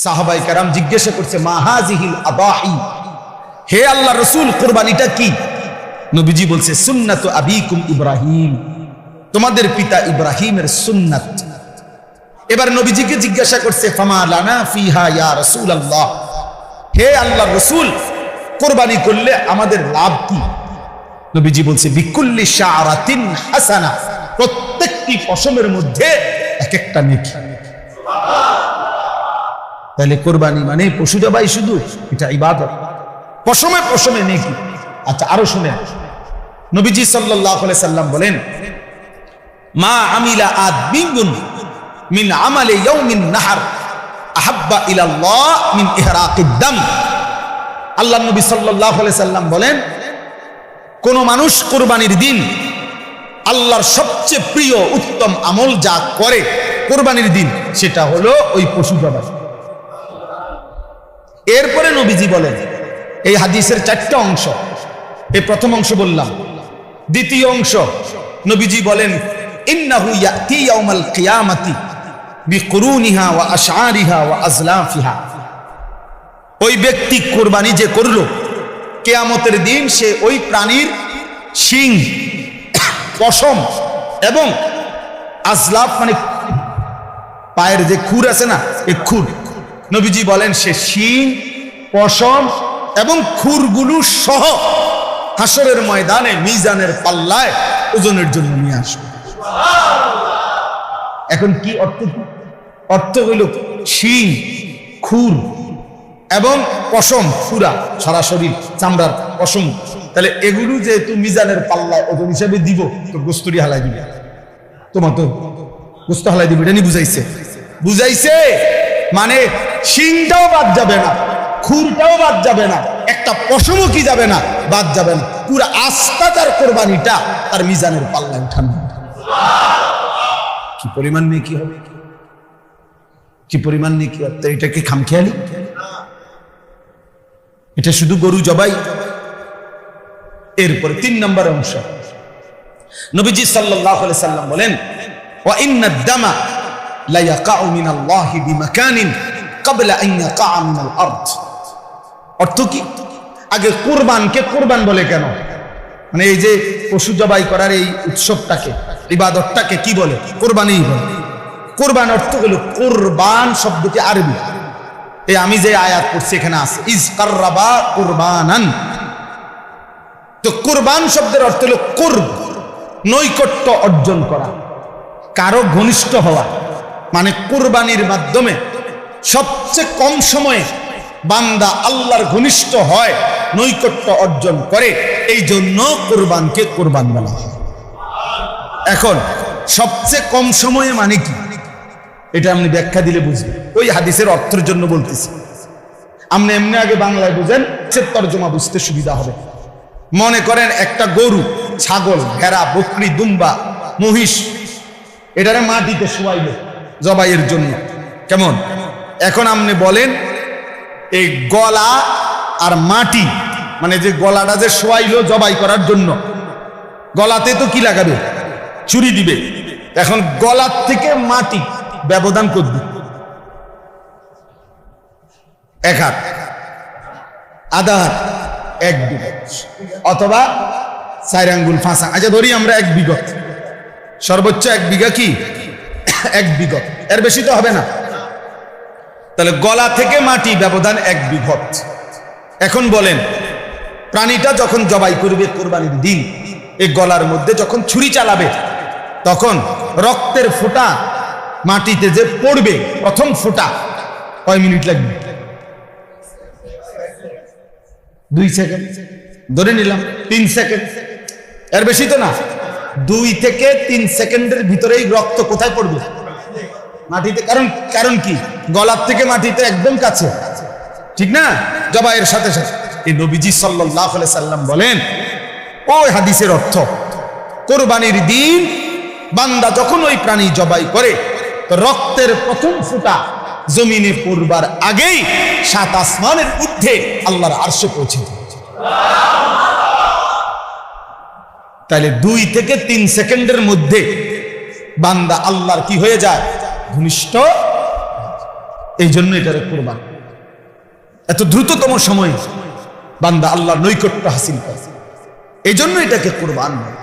সাহাবায়ে কেরাম জিজ্ঞাসা করছে মা হাযিহিল আদাহি, হে আল্লাহ রাসূল কুরবানিটা কি? নবীজি বলছে সুন্নাতু আবিকুম ইব্রাহিম, তোমাদের পিতা ইব্রাহিমের সুন্নাত। এবার নবীজিকে জিজ্ঞাসা করছে ফামা লানা ফিহা ইয়া রাসূলুল্লাহ, হে আল্লাহর রাসূল কুরবানি করলে আমাদের লাভ কি? নবীজি বলছে বিকুল্লি শাআরাতিন হাসানা, প্রত্যেকটি পশমের মধ্যে এক একটা নেকি। তাহলে কুরবানি মানে পশু জবাই শুধু, এটা ইবাদত, পশমে পশমে নেকি। আচ্ছা আরো শুনেন, নবীজি সাল্লাল্লাহু আলাইহি সাল্লাম বলেন মা আমিলা আদমিন মিন আমালি ইয়াউমিন নাহর আহাব্বা ইলাল্লাহ মিন ইহরাকিদ দাম। আল্লাহর নবী সাল্লাল্লাহু আলাইহি সাল্লাম বলেন কোন মানুষ কুরবানির দিন আল্লাহর সবচেয়ে প্রিয় উত্তম আমল যা করে কুরবানির দিন, সেটা হলো ওই পশু জবাই। এরপরে নবীজি বলেন, এই হাদিসের 4টা অংশ, এই প্রথম অংশ বললাম, দ্বিতীয় অংশ নবীজি বলেন ইন্নাহু ইয়াতি ইয়াউমাল কিয়ামাতি বিকুরুনিহা ওয়া আশআরিহা ওয়া আজলাফিহা, ওই ব্যক্তি কুরবানি যে করলো কিয়ামতের দিন সে ওই প্রাণীর শিং, পশম এবং আজলাফ মানে পায়ের যে খুর আছে না, এই খুর, নবীজি বলেন সে শিং, পশম এবং খুরগুলো সহ হাসরের ময়দানে মিজানের পাল্লায় ওজনের জন্য নিয়ে আসবে। এখন কি অর্থ? অর্থ হইল শিং, খুর এবং পশম, পুরা সারা শরীর চামড়ার পশম। তাহলে এগুলো যেহেতু মিজানের পাল্লায় ওজন হিসাবে দিব, তো গোস্তরি হালাই দিবে, তোমার তো গোস্ত হালাই দিবে, এটা নি বুঝাইছে? বুঝাইছে মানে শিংটাও বাদ যাবে না, খুরটাও বাদ যাবে না, একটা পশমও কি যাবে না, বাদ যাবে না, পুরো আস্থা তার কোরবানিটা তার মিজানের পাল্লায় উঠানো। কি পরিমাণ নেই কি হবে, কি পরিমাণ নেই কি হবে? এটা কি খামখেয়ালি? এটা শুধু গরু জবাই। এরপরে 3 নম্বর অংশ, নবীজি সাল্লাল্লাহু আলাইহি সাল্লাম বলেন ওয়া ইন্নাদ দামা লা ইয়াকাউ মিনাল্লাহি বিমাকানিন ক্বাবলা আন ইয়াকা মিনাল আরদ। অর্থ কি? আগে কুরবানকে কুরবান বলে কেন? মানে এই যে পশু জবাই করার এই উৎসবটাকে, ইবাদতটাকে কি বলে? কুরবানি বলে। কুরবান অর্থ হলো কুরবান শব্দটি আরবি, এই আমি যে আয়াত পড়ছি এখানে আছে ইজ কাররাবা কুরবানান। তো কুরবান শব্দের অর্থ হলো কুরব, নৈকট্য অর্জন করা, কারো ঘনিষ্ঠ হওয়া। মানে কুরবানির মাধ্যমে সবচেয়ে কম সময়ে বান্দা আল্লাহর ঘনিষ্ঠ হয়, নৈকট্য অর্জন করে, এই জন্য কুরবানকে কুরবান বলা হয়। এখন সবচেয়ে কম সময়ে মানে কি, এটা আপনি ব্যাখ্যা দিলে বুঝবেন। ওই হাদিসের অর্থের জন্য বলতেছি, আপনি এমনি আগে বাংলায় বুঝেন, সে তর্জমা বুঝতে সুবিধা হবে। মনে করেন একটা গরু, ছাগল, ভেড়া, বকরি, দুম্বা, মহিষ, এটারে মাটিতে শোয়াইল জবাইয়ের জন্য, কেমন? এখন আপনি বলেন এই গলা আর মাটি, মানে যে গলাটা যে শোয়াইলো জবাই করার জন্য, গলাতে তো কি লাগাবে? চুরি দিবে। এখন গলার থেকে মাটি ব্যবধান করবে 1 হাত, আধা হাত, 1 বিঘত, অথবা 4 আঙ্গুল 5 আঙ্গুল। আচ্ছা ধরি আমরা 1 বিঘত, সর্বোচ্চ 1 বিঘা কি 1 বিঘত, এর বেশি তো হবে না। তাহলে গলা থেকে মাটি ব্যবধান 1 বিঘত। এখন বলেন প্রাণীটা যখন জবাই করবে কুরবানির দিন, এই গলার মধ্যে যখন ছুরি চালাবে, তখন রক্তের ফোঁটা মাটিতে যে পড়বে, প্রথম ফোঁটা কয় মিনিট লাগবে? 2 সেকেন্ড ধরে নিলাম, 3 সেকেন্ড, এর বেশি তো না। 2 থেকে 3 সেকেন্ডের ভিতরেই রক্ত কোথায় পড়বে? মাটিতে। কারণ কি? গলার থেকে মাটিতে একদম কাছে, ঠিক না? জবাইয়ের সাথে সাথে। এই নবীজি সাল্লাল্লাহু আলাইহি সাল্লাম বলেন, ওই হাদিসের অর্থ কুরবানির দিন বান্দা যখন ওই প্রাণী জবাই করে, তো রক্তের প্রথম ফোঁটা জমিনে পড়বার আগেই 7 আসমানের ঊর্ধ্বে আল্লাহর আরশে পৌঁছে যায়। তাহলে 2 থেকে 3 সেকেন্ডের মধ্যে বান্দা আল্লাহর কি হয়ে যায়? ঘনিষ্ঠ। এই জন্য এটারে কুরবান। এত দ্রুততম সময়ে বান্দা আল্লাহর নৈকট্য হাসিল করে, এই জন্য এটাকে কুরবান বলে।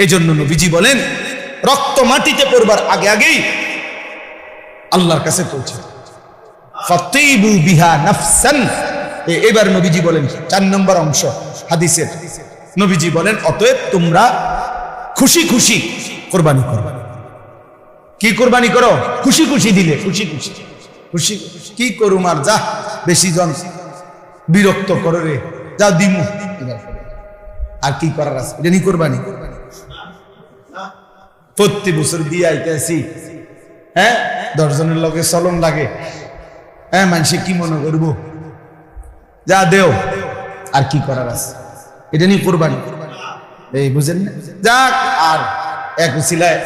এই জন্য নবীজি বলেন রক্ত মাটিতে পড়বার আগে আগেই আল্লাহর কাছে পৌঁছে। ফাতিবু বিহা নাফসান। এবার নবীজি বলেন 4 নম্বর অংশ হাদিসের, নবীজি বলেন অতএব তোমরা খুশি খুশি কুরবানি করো। কি কুরবানি করো? খুশি খুশি দিলে, খুশি খুশি খুশি। কি করুম আর, যা বেশি জন বিরক্ত করো রে, যা দিমু, আর কি করার আছে? এটা নি কুরবানি। প্রতি বছর দিয়ে আইতেছি, হ্যাঁ 10 জনের লগে চলন লাগে, হ্যাঁ মানুষে কি মনে করবো, যা দেও, আর কি করার আছে? এটা নিয়ে কুরবানি। এই বুঝেন না? যাক, আর এক উছিলায়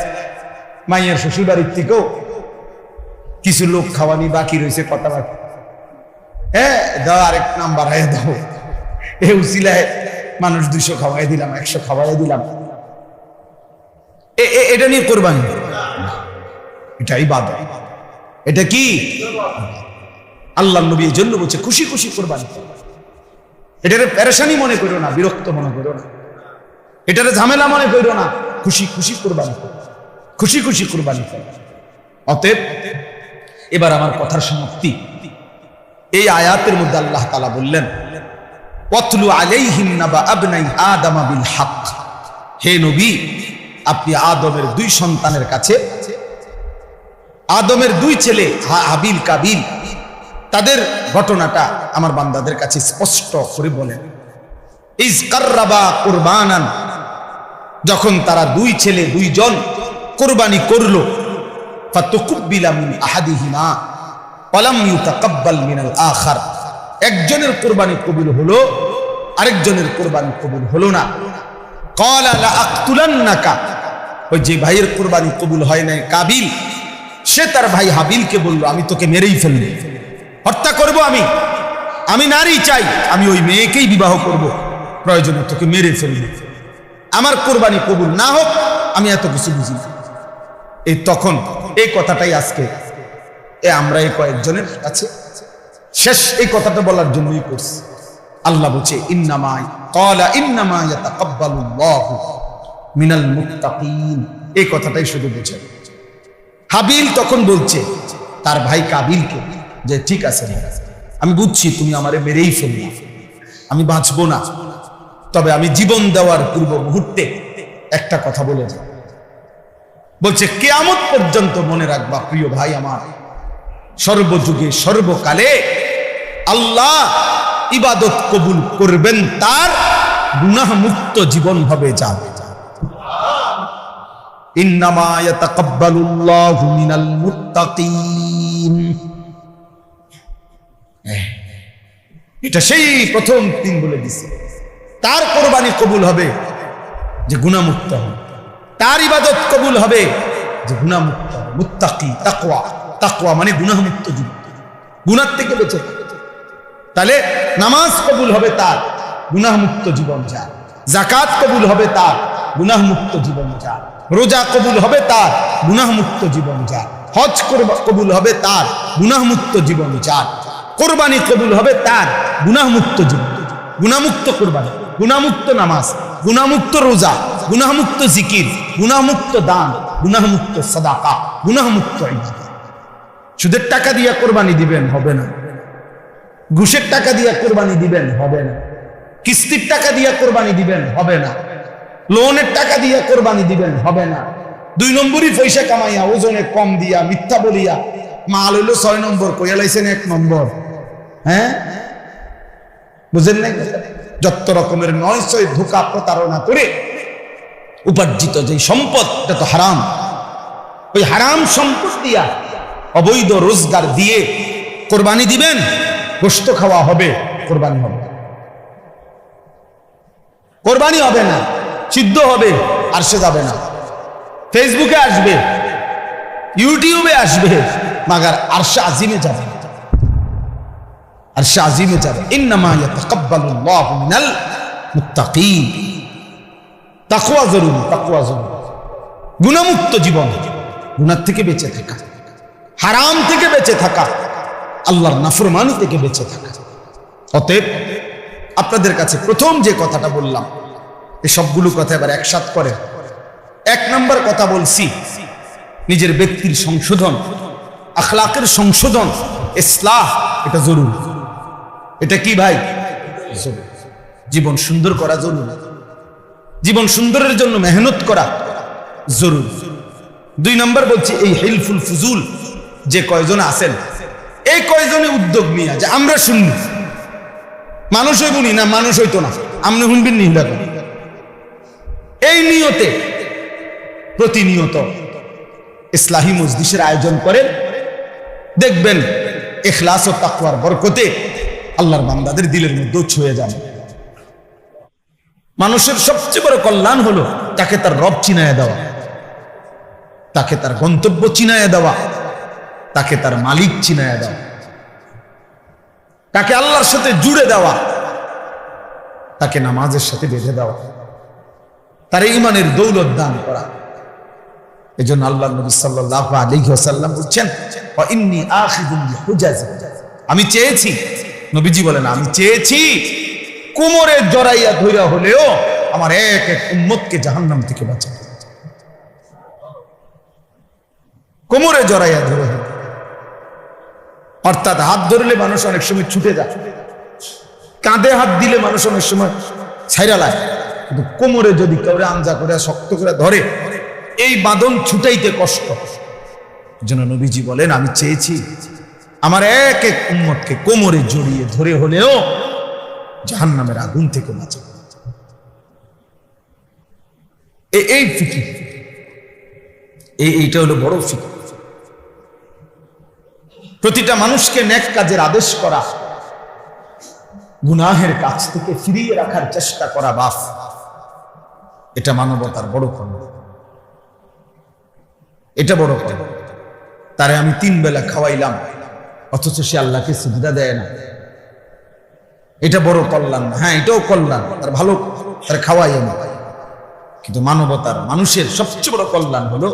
মাইয়ার শ্বশুর বাড়ির থেকেও কিছু লোক খাওয়ানি বাকি রয়েছে, কথা বাকি, হ্যাঁ দাও, আরেক নাম্বার বাড়াই দাও। এই উছিলায় মানুষ 200 খাওয়াই দিলাম, 100 খাওয়াই দিলাম, এটা নিয়ে কুরবানি? এটা ইবাদত। এটা কি? আল্লাহর নবী এই জন্য বলছে খুশি খুশি কুরবানি। এটারে পেরেশানি মনে করো না, বিরক্ত মনে করো না, এটারে ঝামেলা মনে করো না, খুশি খুশি কুরবানি করো, খুশি খুশি কুরবানি করো। অতএব এবার আমার কথার সমাপ্তি। এই আয়াতের মধ্যে আল্লাহ তাআলা বললেন ওয়াতলু আলাইহিম নাবা আবনাই আদম বিল হক। হে নবী, আপনি আদমের 2 সন্তানের কাছে, আদমের 2 ছেলে হাবিল কাবিল, তাদের ঘটনাটা আমার বান্দাদের কাছে স্পষ্ট করে বলেন। ইজ কাররাবা কুরবানান, যখন তারা 2 ছেলে 2 জন কুরবানি করলো, ফাতুকুব্বিলা মিন আহাদিহিমা ওয়ালাম ইউতাকাব্বাল মিনাল আখার, একজনের কুরবানি কবুল হলো, আরেকজনের কুরবানি কবুল হলো না। ক্বালা লা আকতুলান্নাকা, ওই যে ভাইয়ের কুরবানি কবুল হয় নাই কাবিল, সে তার ভাই হাবিলকে বলল আমি তোকে মেরেই ফেলব, হত্যা করব, আমি নারী চাই, আমি ওই মেয়েকেই বিবাহ করব, প্রয়োজনে তোকে মেরে ফেলব, আমার কুরবানি কবুল না হোক, আমি এত কিছু বুঝি না। এই তখন এই কথাটাই আজকে আমরা এই কয়েকজনের কাছে শেষ এই কথাটা বলার জন্যই করছি। আল্লাহ বলছে ইন্নামা ক্বালা ইন্নামা ইয়াতাকাব্বালুল্লাহু মিনাল মুত্তাকিন, এই কথাটাই শুধু বলছে। হাবিল তখন বলছে তার ভাই কাবিলকে যে ঠিক আছে, আমি বুঝছি তুমি আমারে মেরেই ফেলবে, আমি বাঁচবো না, তবে আমি জীবন দেওয়ার পূর্ব মুহূর্তে একটা কথা বলে যাই। বলছে কিয়ামত পর্যন্ত মনে রাখবা প্রিয় ভাই আমার, সর্বযুগে সর্বকালে আল্লাহ ইবাদত কবুল করবেন, তার গুনাহ মুক্ত জীবন হবে যাবে। ইন্নামা ইয়াতাকাব্বালুল্লাহু মিনাল মুত্তাকিন, এটা সেই প্রথম দিন বলে দিছে। তার কুরবানি কবুল হবে যে গুনাহমুক্ত হবে, তার ইবাদত কবুল হবে যে গুনাহমুক্ত হবে। মুত্তাকি, তাকওয়া, তাকওয়া মানে গুনাহমুক্ত জীবন, গুনাহ থেকে বেঁচে থাকে। তাহলে নামাজ কবুল হবে তার, গুনাহমুক্ত জীবন যার। যাকাত কবুল হবে তার, গুনাহমুক্ত জীবন যার। রোজা কবুল হবে তার, গুনাহমুক্ত জীবন যার। হজ কবুল হবে তার, গুনাহমুক্ত জীবন যার। কুরবানি কবুল হবে তার, গুনাহমুক্ত জীবন, গুনাহমুক্ত কুরবানি, গুনাহমুক্ত নামাজ, গুনাহমুক্ত রোজা, গুনাহমুক্ত জিকির, গুনাহমুক্ত দান, গুনাহমুক্ত সাদাকা, গুনাহমুক্ত ইবাদত। সুদের টাকা দিয়ে কুরবানি দিবেন, হবে না। ঘুষের টাকা দিয়ে কুরবানি দিবেন, হবে না। কিস্তির টাকা দিয়ে কুরবানি দিবেন, হবে না। লোনের টাকা দিয়ে কুরবানি দিবেন, হবে না। 2 নম্বরই পয়সা কামাইয়া, ওজনে কম দিয়া, মিথ্যা বলিয়া মাল হইলো 6 নম্বর, কইয়া লাইছেন 1 নম্বর। হ্যাঁ বুঝেন নাই? যত রকমের 900 ধোঁকা প্রতারণা করে উপার্জিত যে সম্পদ, এটা তো হারাম। ওই হারাম সম্পদ দিয়া, অবৈধ রোজগার দিয়ে কুরবানি দিবেন, গোশত খাওয়া হবে, কুরবানি হবে, কুরবানি হবে না, সিদ্ধ হবে, আর সে যাবে না। ফেসবুকে আসবে, ইউটিউবে আসবে, মাগার আরশে আজিমে যাবে, আরশে আজিমে যাবে। ইন্নামা ইয়াতাকাব্বালুল্লাহু মিনাল মুত্তাকিন, তাকওয়া জরুরি, তাকওয়া জরুরি। গুনাহমুক্ত জীবন, গুনাহ থেকে বেঁচে থাকা, হারাম থেকে বেঁচে থাকা, আল্লাহর নাফরমানি থেকে বেঁচে থাকা। অতএব আপনাদের কাছে প্রথম যে কথাটা বললাম, এই সবগুলো কথা এবার একসাথ করে। এক নম্বর কথা বলছি, নিজের ব্যক্তির সংশোধন, আখলাকের সংশোধন, ইসলাহ, এটা জরুরি। এটা কি ভাই? জীবন সুন্দর করা জরুরি। জীবন সুন্দরের জন্য মেহনত করা জরুরি। দুই নম্বর বলছি, এই হিলফুল ফুজুল যে কয়জন আছেন, এই কয়জনে উদ্যোগ নিয়ে যে আমরা শুনবি, মানুষ হইব না, মানুষ হইতো না, আপনি শুনবেন নিন্দা করেন, এই নিয়তে প্রতিনিয়ত ইসলাহি মজলিসের আয়োজন করেন। দেখবেন ইখলাস ও তাকওয়ার বরকতে আল্লাহর বান্দাদের দিলের মধ্যে ছুঁয়ে যাবে। মানুষের সবচেয়ে বড় কল্যাণ হলো তাকে তার রব চিনায়া দেওয়া, তাকে তার গন্তব্য চিনায়া দেওয়া, তাকে তার মালিক চিনায়া দেওয়া, তাকে আল্লাহর সাথে জুড়ে দেওয়া, তাকে নামাজের সাথে বেঁধে দেওয়া, তার ঈমানের দৌলত দান করা। এজন্য আল্লাহ নবী সাল্লাল্লাহু আলাইহি ওয়াসাল্লাম বলছেন, ওয়া ইন্নী আখিযুন বিহুজাজি, আমি চেয়েছি, নবীজি বলেন, আমি চেয়েছি কোমরে জড়াইয়া ধইরা হলেও আমার এক এক উম্মতকে জাহান্নাম থেকে বাঁচাও। কোমরে জড়াইয়া ধরে, অর্থাৎ হাত ধরলে মানুষ অনেক সময় ছুটে যায়, কাঁধে হাত দিলে মানুষ অনেক সময় ছাইরা লাগে, কিন্তু কোমরে যদি কাউরে আমজা করে শক্ত করে ধরে, এই বাঁধন ছুটাইতে কষ্ট। যেন নবীজি বলেন, আমি চেয়েছি আমার এক এক উম্মতকে কোমরে জড়িয়ে ধরে হলেও জাহান্নামের আগুন থেকে বাঁচাবো। এই ফিকির, এইটা হলো বড় ফিকির। প্রতিটা মানুষকে নেক কাজের আদেশ করা, গুনাহের কাছ থেকে ফিরিয়ে রাখার চেষ্টা করা, বাস এটা মানবতার বড় কর্ম। এটা বড় কর্ম। তারে আমি 3 বেলা খাওয়াইলাম, অথচ সে আল্লাহকে সিজদা দেয় না, এটা বড় কল্যাণ না? হ্যাঁ, এটাও কল্যাণ, তার ভালো, তার খাওয়াই না। কিন্তু মানবতার, মানুষের সবচেয়ে বড় কল্যাণ হলো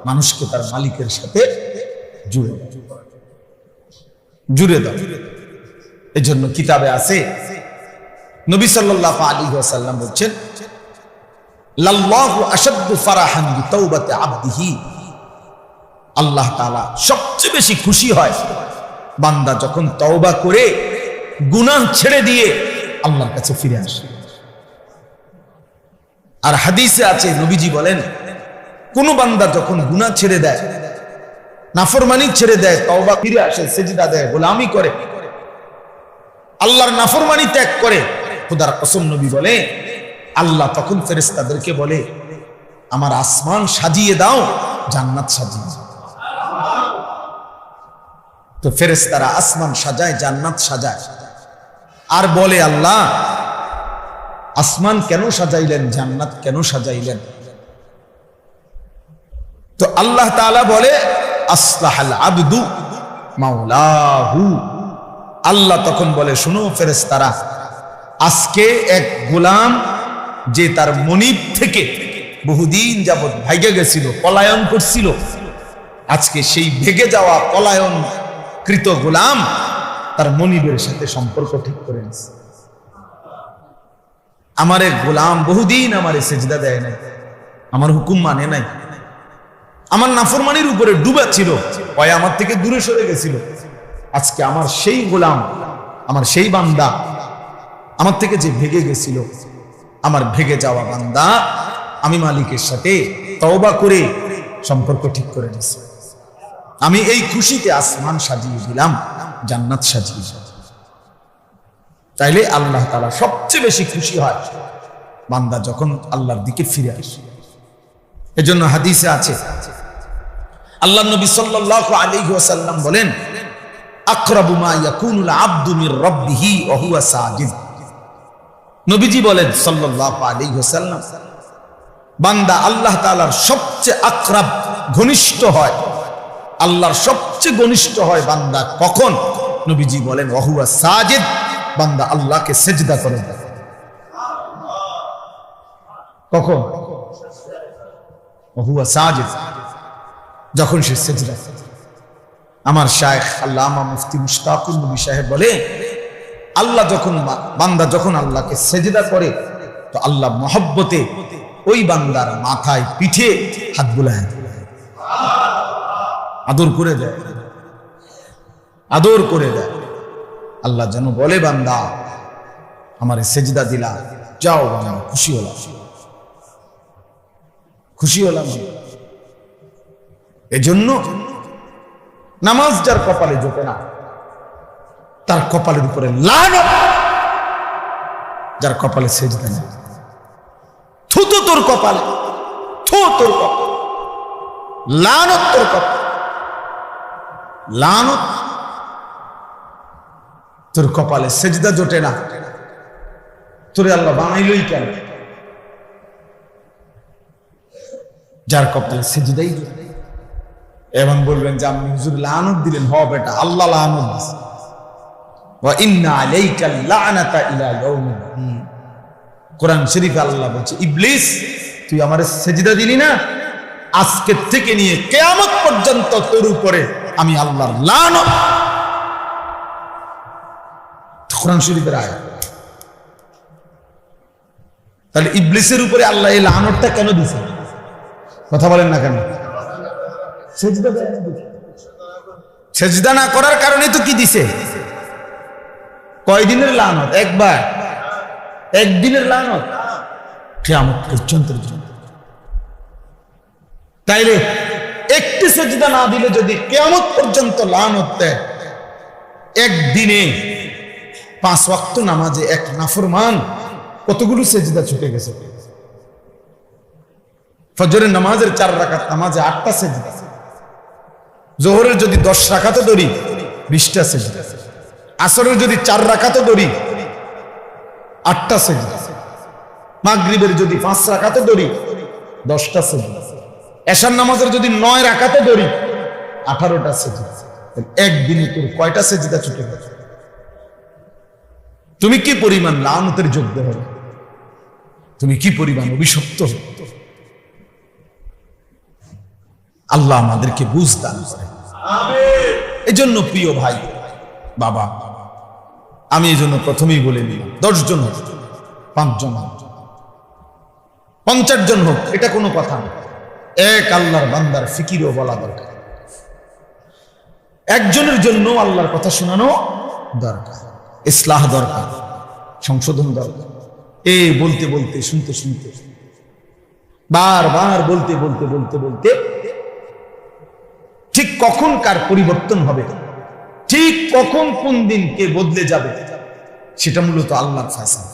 মানুষকে তার মালিকের সাথে জুড়ে দাও। এই জন্য কিতাবে আছে, নবী সাল্লাল্লাহু আলাইহি ওয়াসাল্লাম বলছেন, লাল্লাহু আশাদ্দু ফারাহান বিতাওবাতি আবদিহি, আল্লাহ তাআলা সবচেয়ে বেশি খুশি হয় বান্দা যখন তওবা করে গুনাহ ছেড়ে দিয়ে আল্লাহর কাছে ফিরে আসে। আর হাদিসে আছে, নবীজি বলেন, কোন বান্দা যখন গুনাহ ছেড়ে দেয়, নাফরমানি ছেড়ে দেয়, তওবা ফিরে আসে, সিজদা দেয়, গোলামি করে, আল্লাহর নাফরমানি ত্যাগ করে, খোদার কসম নবী বলে, আল্লাহ তখন ফেরেশতাদেরকে বলে, আমার আসমান সাজিয়ে দাও, জান্নাত সাজিয়ে দাও। তো ফেরেশতারা আসমান সাজায়, জান্নাত সাজায়, আর বলে, আল্লাহ আসমান কেন সাজাইলেন, জান্নাত কেন সাজাইলেন? তো আল্লাহ তাআলা বলে, আসলাহাল আবদু মাওলাহু, আল্লাহ তখন বলে, শুনো ফেরেশতারা, আজকে এক গোলাম যে তার মনিব থেকে বহুদিন যাবত ভাইগে গেছিল, পলায়ন করছিল, আজকে সেই ভেগে যাওয়া পলায়ন কৃত গোলাম তার মনিবের সাথে সম্পর্ক ঠিক করে নিছে। আমার এক গোলাম বহুদিন আমারে সিজদা দেয় নাই, আমার হুকুম মানে নাই, আমার নাফরমানির উপরে ডুবা ছিল, ভয় আমার থেকে দূরে সরে গেছিল। আজকে আমার সেই গোলাম, আমার সেই বান্দা, আমার থেকে যে ভেগে গেছিল, আমার ভেগে যাওয়া বান্দা আমি মালিকের সাথে তওবা করে সম্পর্ক ঠিক করে নিছি। আমি এই খুশিতে আসমান সাজিয়ে দিলাম, জান্নাত সাজিয়ে দিলাম। তাইলে আল্লাহ তাআলা সবচেয়ে বেশি খুশি হয় বান্দা যখন আল্লাহর দিকে ফিরে আসে। এজন্য হাদিসে আছে, আল্লাহ নবী সাল্লাল্লাহু আলাইহি ওয়াসাল্লাম বলেন, আকরাবু মা ইয়াকুনুল আবদু মির রাব্বিহি ওয়া হুয়া সাজিদ। নবীজি বলেন সাল্লাল্লাহু আলাইহি ওয়াসাল্লাম, বান্দা আল্লাহ তাআলার সবচেয়ে আকরাব, ঘনিষ্ঠ হয়, আল্লাহর সবচেয়ে ঘনিষ্ঠ হয় বান্দা কখন? নবীজি বলেন, ওয়া হুয়া সাজিদ, বান্দা আল্লাহকে সিজদা করে। কখন? ওয়া হুয়া সাজিদ, যখন সে সিজদা। আমার শায়েখ আল্লামা মুফতি মুশতাকুর নবী সাহেব বলে, আল্লাহ যখন বান্দা যখন আল্লাহকে সেজদা করে তো আল্লাহ মহব্বতে ওই বান্দার মাথায় পিঠে হাত বুলায় আদর করে দেয়, আদর করে দেয়। আল্লাহ যেন বলে, বান্দা আমারে সেজদা দিলা, যাও বান্দা, খুশি হলাম, খুশি হলাম। এজন্য নামাজ যার কপালে জোটে না তার কপালের উপরে লানত, যার কপালে সেজদা নেই। থু তো তোর কপালে, থু তোর কপালে, লানত তোর কপালে, লানত তোর কপালে সেজদা জোটে না। তোরে আল্লাহ বানাইলই কেন? যার কপালে সেজদাই জোটে। এবং বলবেন যে আপনি হুজুর লানত দিলেন। হ বেটা, আল্লাহ লানত দিয়েছে। ওয়া ইন্না আলাইকা লানাতা ইলা ইয়াউমিন। কোরআন শরীফে আল্লাহ বলছে, ইবলিস তুই আমারে সেজদা দিলি না, আজকে থেকে নিয়ে কিয়ামত পর্যন্ত তোর উপরে আমি আল্লাহর লানত। কোরআন শরীফের আয়াত। তাহলে ইবলিসের উপরে আল্লাহ এই লানতটা কেন দিয়েছে? কথা বলেন না কেন? সেজদা না করার কারণে তো কি দিছে? কয়দিনের লানত? একবার, একদিনের লানত, কিয়ামত পর্যন্ত। তাইলে একটি সেজদা না দিলে যদি কিয়ামত পর্যন্ত লানত দেয়, একদিনে 5 ওয়াক্ত নামাজে এক নাফরমান কতগুলো সেজদা ছুটে গেছে। ফজরের নামাজের 4 রাকাত নামাজে 8টা সেজদা, জোহরের যদি 10 রাকাতও ধরি 20টা সেজদা, আসরের যদি 4 রাকাতও ধরি 8টা সেজদা, মাগরিবের যদি 5 রাকাতও ধরি 10টা সেজদা, এশার নামাজের যদি 9 রাকাতও ধরি 18টা সেজদা। একদিনে তোর কয়টা সেজদা ছুটে গেছে? তুমি কি পরিমাণ লানতের যোগ্য হবে? তুমি কি পরিমাণ অভিশপ্ত হবে? আল্লাহ আমাদেরকে বুঝ দান করে। এই জন্য প্রিয় ভাই বাবা, আমি এই জন্য প্রথমেই বলে নিলাম, 10 জন হোক, 5 জন হোক, 50 জন হোক, এটা কোনো কথা না। এক আল্লাহর বান্দার ফিকিরও বলা দরকার, একজনের জন্য আল্লাহর কথা শোনানো দরকার, ইসলাহ দরকার, সংশোধন দরকার। এই বলতে বলতে, শুনতে শুনতে, বারবার বলতে বলতে বলতে বলতে ঠিক কখন কার পরিবর্তন হবে, ঠিক কখন কোন দিন কে বদলে যাবে, সেটা মূলত আল্লাহর ফয়সালা।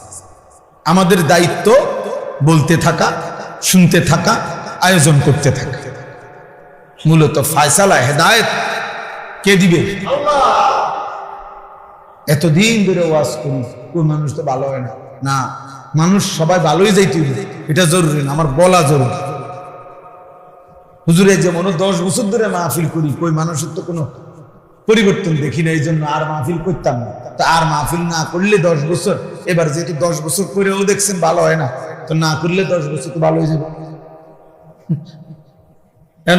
আমাদের দায়িত্ব বলতে থাকা, শুনতে থাকা, আয়োজন করতে থাকা। মূলত ফয়সালা, হেদায়েত কে দিবে? আল্লাহ। এতদিন ধরে ওয়াজ করি, কোন মানুষ তো ভালো হয় না, না মানুষ সবাই ভালোই যাইতে হবে, এটা জরুরি না, আমার বলা জরুরি। হুজুরে যেমন 10 বছর ধরে মাহফিল করি, কই মানুষের তো কোনো পরিবর্তন দেখি না, এই জন্য আর মাহফিল করতাম না। তো আর মাহফিল না করলে 10 বছর, এবার যেহেতু 10 বছর করেও দেখছেন ভালো হয় না, তো না করলে 10 বছর তো ভালো হয়ে যাবে,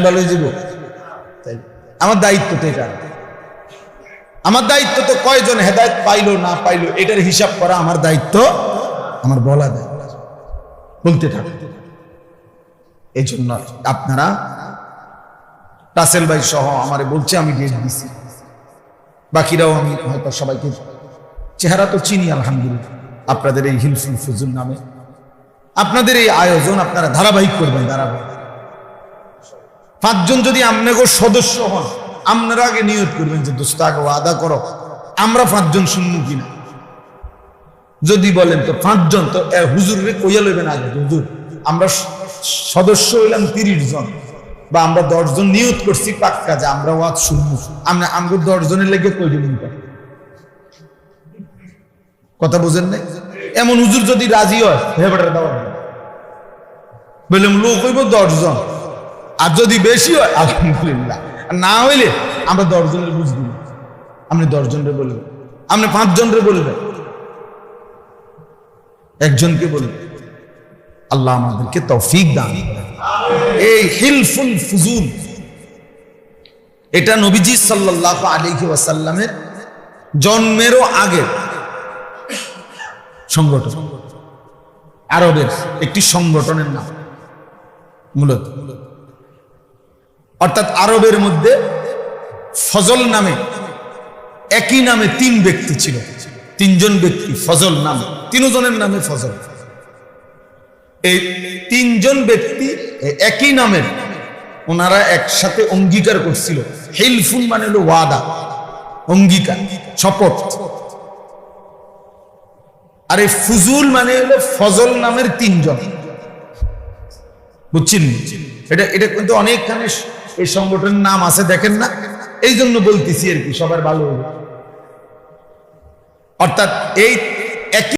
ভালো হয়ে যাব। তাই আমার দায়িত্ব তো এটা, আমার দায়িত্ব তো কয়জন হেদায়েত পাইলো না পাইলো এটার হিসাব করা আমার দায়িত্ব, আমার বলা দেয়, বলতে থাকে। এই জন্য আপনারা রাসেল ভাই সহ আমারে বলছে, আমি ডেট দিছি, বাকিরাও আমি হয়তো সবাইকে চেহারা তো চিনি আলহামদুলিল্লাহ। আপনাদের এই হিলফুল ফুজুল নামে আপনাদের এই আয়োজন আপনারা ধারাবাহিক করবেন, ধারাবাহিক। 5 জন যদি আপনাকে সদস্য হন, আপনারা আগে নিয়ত করবেন যে দোস্ত আগে ওয়াদা করো আমরা 5 জন শুনবো কিনা। যদি বলেন তো 5 জন, তো হুজুরে কইয়া লইবেন আগে, হুজুর আমরা সদস্য হইলাম 30 জন, বা আমরা 10 জন নিয়ত করছি পাক্কা যে আমরা ওয়াজ শুনবো, আমরা 10 জনের লেগে কইলেন। কথা বুঝেন নাই? এমন হুজুর যদি রাজি হয়, হেবাটা দাও বললাম, লোক হইব 10 জন, আর যদি বেশি হয় আলহামদুলিল্লাহ, না হইলে আমরা 10 জনের বুঝবি, আপনি 10 জনরে বলবেন, আপনি 5 জনরে বলবেন, একজনকে বলবেন। আল্লাহ আমাদেরকে তৌফিক দান করেন। এই হিলফুল ফুজুল, এটা নবীজি সাল্লাল্লাহু আলাইহি ওয়াসাল্লামের জন্মেরও আগের সংগঠন, আরবের একটি সংগঠনের নাম মূলত। অর্থাৎ আরবের মধ্যে ফজল নামে, একই নামে তিন ব্যক্তি ছিল, তিনজন ব্যক্তি ফজল নামে, তিনজনের নামে ফজল। এই তিনজন ব্যক্তি একই নামের, ওনারা একসাথে অঙ্গীকার করছিল। হিলফুন মানে হলো ওয়াদা, অঙ্গীকার, শপথ। আর এই ফুজুল মানে হলো ফজল নামের তিনজন, বুঝছেন? এটা কিন্তু অনেকখানে এই সংগঠনের নাম আছে, দেখেন না? এই জন্য বলতেছি আর কি, সবার ভালো হবে। অর্থাৎ এই একই